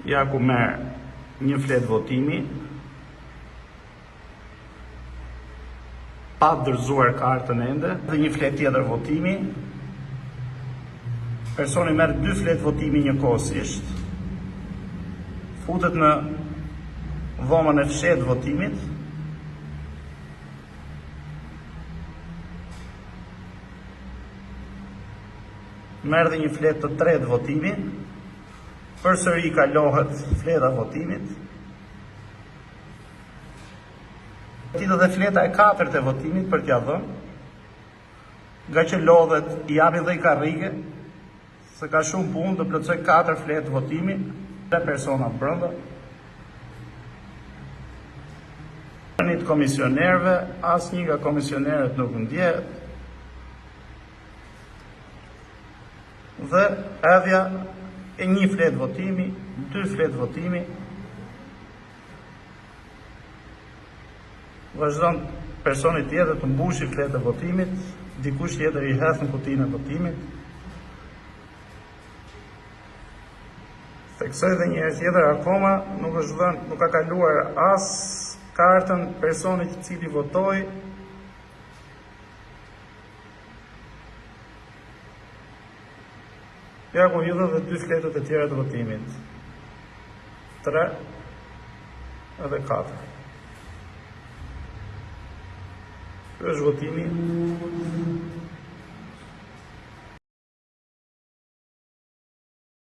Ja ku merr një fletë votimi, pa dorëzuar kartën ende, dhe një fletë tjetër votimi. Personi merr 2 fletë votimi njëkohësisht, futet në dhomën e fshehtë votimit, merr dhe një fletë të tretë votimi, përsëri kalohet fleta votimit, tjetër dhe fleta e 4 e votimit për t'ia dhënë, nga që lodhet i japi dhe i karrige, se ka shumë punë të plotësoj 4 fletë votimi, 3 persona brenda. Një të komisionerëve, asnjë nga komisionerët nuk ndjehet. Dhe hedhja e 1 fletë votimi, 2 fletë votimi, vazhdon personi tjetër të mbushi fletë e votimit, dikush tjetër i hedh në kutinë e votimit. Theksoj dhe një herë tjetër, akoma nuk është dhënë, nuk ka kaluar as kartën personit i cili votoi. Ja ku hidhen dhe 2 fletët e tjera të votimit. 3 edhe 4. Ky është votimi